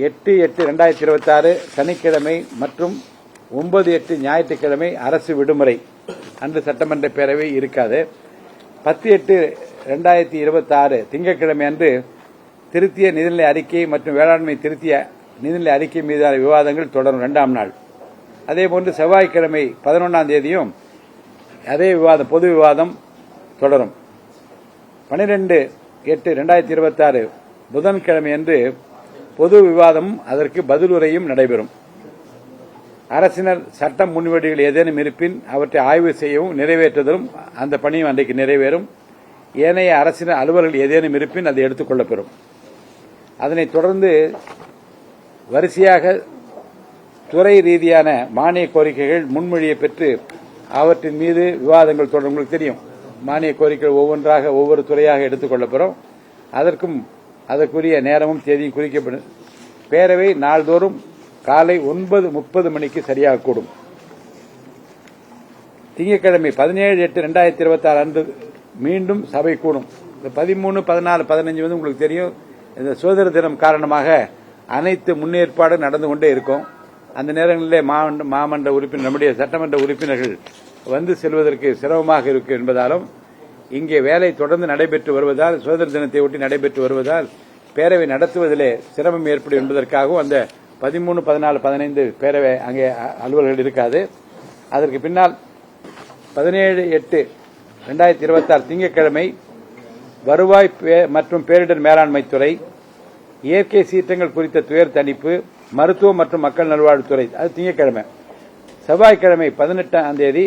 8/8/2026 சனிக்கிழமை மற்றும் 9/8 ஞாயிற்றுக்கிழமை அரசு விடுமுறை. அன்று சட்டமன்ற பேரவை இருக்காது. 10/8/2026 திங்கட்கிழமை அன்று திருத்திய நிதிநிலை அறிக்கை மற்றும் வேளாண்மை திருத்திய நிதிநிலை அறிக்கை மீதான விவாதங்கள் தொடரும் 2ஆம் நாள். அதேபோன்று செவ்வாய்க்கிழமை 11ஆம் தேதியும் அதே விவாதம் பொது விவாதம் தொடரும். 12/8/2026 புதன்கிழமை அன்று பொது விவாதமும் அதற்கு பதிலுரையும் நடைபெறும். அரசினர் சட்ட முன்வடிவுகள் ஏதேனும் இருப்பின் அவற்றை ஆய்வு செய்யவும் நிறைவேற்றுவதும் அந்த பணியும் அன்றைக்கு நிறைவேறும். ஏனைய அரசினர் அலுவலர்கள் ஏதேனும் இருப்பின் அது எடுத்துக் கொள்ளப்பெறும். அதனைத் தொடர்ந்து வரிசையாக துறை ரீதியான மானிய கோரிக்கைகள் முன்மொழியை பெற்று அவற்றின் மீது விவாதங்கள் தொடரும். உங்களுக்கு தெரியும், மானிய கோரிக்கைகள் ஒவ்வொன்றாக ஒவ்வொரு துறையாக எடுத்துக் கொள்ளப்பெறும். அதற்கும் அதற்குரிய நேரமும் தேதியும் குறிக்கப்படும். பேரவை நாள்தோறும் காலை 9:30 மணிக்கு சரியாக கூடும். திங்கட்கிழமை 17/8/2026 அன்று மீண்டும் சபை கூடும். 13, 14, 15 வந்து உங்களுக்கு தெரியும், இந்த சுதந்திர தினம் காரணமாக அனைத்து முன்னேற்பாடும் நடந்து கொண்டே இருக்கும். அந்த நேரங்களிலே மாமன்ற உறுப்பினர் நம்முடைய சட்டமன்ற உறுப்பினர்கள் வந்து செல்வதற்கு சிரமமாக இருக்கும் என்பதாலும் இங்கே வேலை தொடர்ந்து நடைபெற்று வருவதால், சுதந்திர தினத்தை ஒட்டி நடைபெற்று வருவதால் பேரவை நடத்துவதிலே சிரமம் ஏற்படும் என்பதற்காகவும் அந்த 13, 14, 15 பேரவை அங்கே அலுவலர்கள் இருக்காது. அதற்கு பின்னால் 17/8/2026 திங்கட்கிழமை வருவாய் மற்றும் பேரிடர் மேலாண்மை துறை, இயற்கை சீற்றங்கள் குறித்த துயர் தணிப்பு, மருத்துவம் மற்றும் மக்கள் நல்வாழ்வுத்துறை, அது திங்கட்கிழமை. செவ்வாய்க்கிழமை 18ஆம் தேதி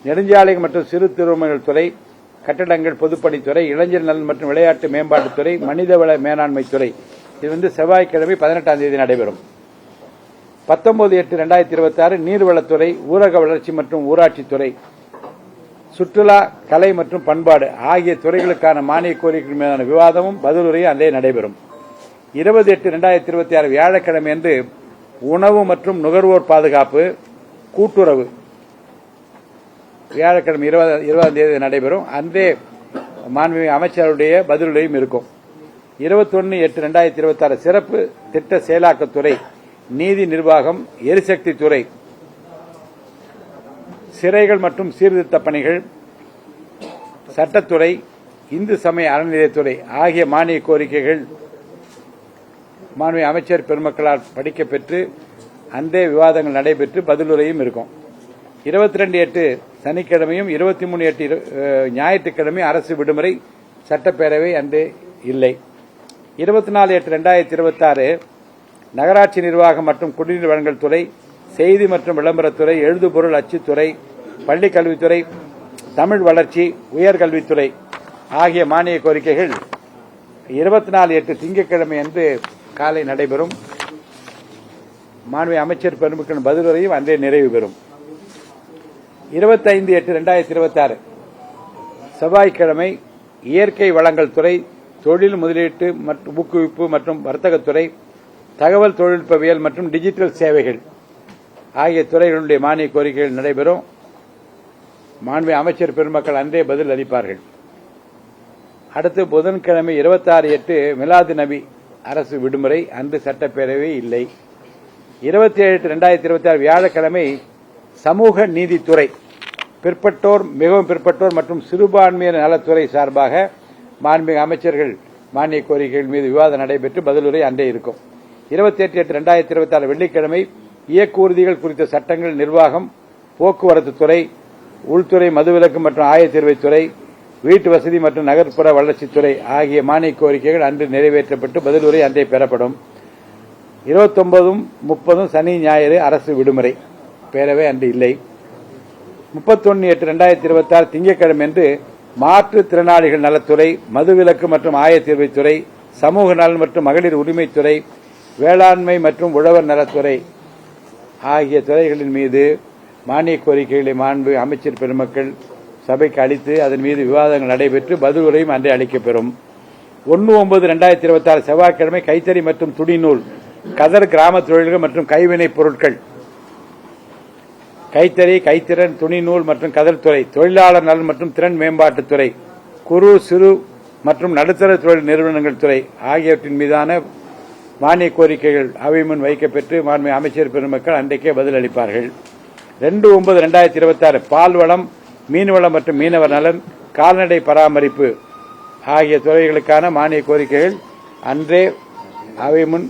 நெடுஞ்சாலைகள் மற்றும் சிறு திருமணங்கள் துறை, கட்டடங்கள் பொதுப்பணித்துறை, இளைஞர் நலன் மற்றும் விளையாட்டு மேம்பாட்டுத்துறை, மனிதவள மேலாண்மை துறை, இது செவ்வாய்க்கிழமை 18ஆம் தேதி நடைபெறும். 19/8/2026 நீர்வளத்துறை, ஊரக வளர்ச்சி மற்றும் ஊராட்சித்துறை, சுற்றுலா, கலை மற்றும் பண்பாடு ஆகிய துறைகளுக்கான மானிய கோரிக்கைகள் மீதான விவாதமும் பதிலுரையும் அன்றே நடைபெறும். 20/8/2026 வியாழக்கிழமை அன்று உணவு மற்றும் நுகர்வோர் பாதுகாப்பு, கூட்டுறவு வியாழக்கிழமை 20ஆம் தேதி நடைபெறும். அன்றே மாண்புமிகு அமைச்சருடைய பதிலுரையும் இருக்கும். 21/8/2026 சிறப்பு திட்ட செயலாக்கத்துறை, நீதி நிர்வாகம், எரிசக்தி துறை, சிறைகள் மற்றும் சீர்திருத்த பணிகள், சட்டத்துறை, இந்து சமய அறநிலையத்துறை ஆகிய மானிய கோரிக்கைகள் மாண்புமிகு அமைச்சர் பெருமக்களால் படிக்கப்பெற்று அன்றே விவாதங்கள் நடைபெற்று பதிலுரையும் இருக்கும். 22/8 சனிக்கிழமையும் 23/8 ஞாயிற்றுக்கிழமை அரசு விடுமுறை, சட்டப்பேரவை அன்று இல்லை. 24/8/2026 நகராட்சி நிர்வாகம் மற்றும் குடிநீர் வழங்கல் துறை, செய்தி மற்றும் விளம்பரத்துறை, எழுதுபொருள் அச்சுத்துறை, பள்ளிக் கல்வித்துறை, தமிழ் வளர்ச்சி, உயர்கல்வித்துறை ஆகிய மானிய கோரிக்கைகள் 24/8 திங்கட்கிழமை அன்று காலை நடைபெறும். மாண்புமிகு அமைச்சர் பெருமக்களின் பதிலுரையும் அன்றே நிறைவு பெறும். 25/8/2026 செவ்வாய்க்கிழமை இயற்கை வளங்கள் துறை, தொழில் முதலீட்டு மற்றும் ஊக்குவிப்பு மற்றும் வர்த்தகத்துறை, தகவல் தொழில்நுட்பவியல் மற்றும் டிஜிட்டல் சேவைகள் ஆகிய துறைகளுடைய மானிய கோரிக்கைகள் நடைபெறும். மாண்புமிகு அமைச்சர் பெருமக்கள் அன்றே பதில் அளிப்பார்கள். அடுத்து புதன்கிழமை 26/8 மிலாது நபி அரசு விடுமுறை, அன்று சட்டப்பேரவை இல்லை. 27/8/2026 வியாழக்கிழமை சமூக நீதித்துறை, பிற்பட்டோர், மிகவும் பிற்பட்டோர் மற்றும் சிறுபான்மையினர் நலத்துறை சார்பாக மாண்புமிகு அமைச்சர்கள் மானிய கோரிக்கைகள் மீது விவாதம் நடைபெற்று பதிலுரை அன்றே இருக்கும். 28/8/2026 வெள்ளிக்கிழமை இயக்குறுதிகள் குறித்த சட்டங்கள், நிர்வாகம், போக்குவரத்து துறை, உள்துறை, மதுவிலக்கு மற்றும் ஆயத்தீர்வைத்துறை, வீட்டு வசதி மற்றும் நகர்ப்புற வளர்ச்சித்துறை ஆகிய மானிய கோரிக்கைகள் அன்று நிறைவேற்றப்பட்டு பதிலுரை அன்றே பெறப்படும். 29, 30 சனி ஞாயிறு அரசு விடுமுறை, பேரவை அன்று இல்லை. 31/8/2026 திங்கட்கிழமை அன்று மாற்றுத்திறனாளிகள் நலத்துறை, மதுவிலக்கு மற்றும் ஆயத்தீர்வைத்துறை, சமூக நலன் மற்றும் மகளிர் உரிமைத்துறை, வேளாண்மை மற்றும் உழவர் நலத்துறை ஆகிய துறைகளின் மீது மானிய கோரிக்கைகளை மாண்பு அமைச்சர் பெருமக்கள் சபைக்கு அளித்து அதன் மீது விவாதங்கள் நடைபெற்று பதிலுரையும் அன்றே அளிக்கப்பெறும். 1/9/2026 செவ்வாய்க்கிழமை கைத்தறி மற்றும் துணிநூல், கதர், கிராம தொழில்கள் மற்றும் கைவினைப் பொருட்கள், கைத்தறி, கைத்திறன், துணிநூல் மற்றும் கதர் துறை, தொழிலாளர் நலன் மற்றும் திறன் மேம்பாட்டுத்துறை, குறு, சிறு மற்றும் நடுத்தர தொழில் நிறுவனங்கள் துறை ஆகியவற்றின் மீதான மானிய கோரிக்கைகள் அவை முன் வைக்கப்பெற்று மாண்புமிகு அமைச்சர் பெருமக்கள் அன்றைக்கே பதில் அளிப்பார்கள். 2/9/2026 பால்வளம், மீன்வளம் மற்றும் மீனவர் நலன், கால்நடை பராமரிப்பு ஆகிய துறைகளுக்கான மானிய கோரிக்கைகள் அன்றே அவை முன்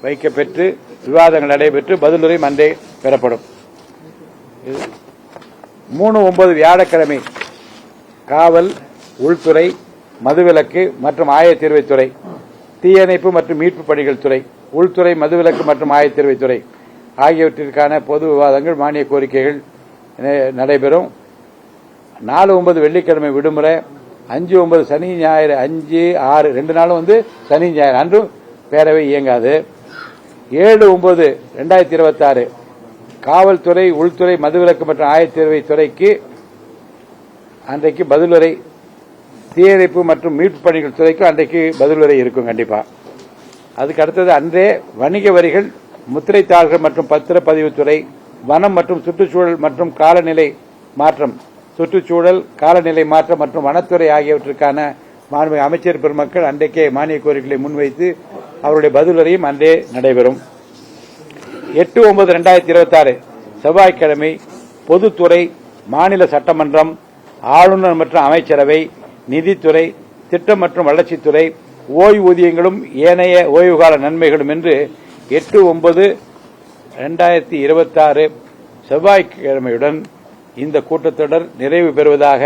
வைக்கப்பெற்று விவாதங்கள் நடைபெற்று பதிலுரையும் அன்றே பெறப்படும். 3/9 வியாழக்கிழமை காவல், உள்துறை, மதுவிலக்கு மற்றும் ஆயத்தீர்வைத்துறை, தீயணைப்பு மற்றும் மீட்பு பணிகள் துறை, உள்துறை, மதுவிலக்கு மற்றும் ஆயத்தீர்வைத்துறை ஆகியவற்றிற்கான பொது விவாதங்கள் மானிய கோரிக்கைகள் நடைபெறும். 4/9 வெள்ளிக்கிழமை விடுமுறை, 5/9 சனி ஞாயிறு, 5, 6 2 நாளும் சனி ஞாயிறு அன்றும் பேரவை இயங்காது. 7/9/2026 காவல்துறை, உள்துறை, மதுவிலக்கு மற்றும் ஆயத்தீர்வைத்துறைக்கு அன்றைக்கு பதிலுரை, தீயணைப்பு மற்றும் மீட்பு பணிகள் துறைக்கு அன்றைக்கு பதிலுரை இருக்கும் கண்டிப்பா. அதுக்கு அடுத்தது அன்றே வணிக வரிகள், முத்திரைத்தாள்கள் மற்றும் பத்திரப்பதிவுத்துறை, வனம் மற்றும் சுற்றுச்சூழல் மற்றும் காலநிலை மாற்றம், சுற்றுச்சூழல், காலநிலை மாற்றம் மற்றும் வனத்துறை ஆகியவற்றுக்கான மாண்புமிகு அமைச்சர் பெருமக்கள் அன்றைக்கே மானிய கோரிக்கைகளை முன்வைத்து அவருடைய பதிலுரையும் அன்றே நடைபெறும். 8/9/2026 செவ்வாய்க்கிழமை பொதுத்துறை, மாநில சட்டமன்றம், ஆளுநர் மற்றும் அமைச்சரவை, நிதித்துறை, திட்டம் மற்றும் வளர்ச்சித்துறை, ஓய்வூதியங்களும் ஏனைய ஓய்வுகால நன்மைகளும் என்று 8/9/2026 செவ்வாய்க்கிழமையுடன் இந்த கூட்டத்தொடர் நிறைவு பெறுவதாக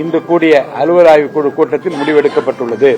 இன்று கூடிய அலுவல் ஆய்வுக் குழு கூட்டத்தில் முடிவெடுக்கப்பட்டுள்ளது.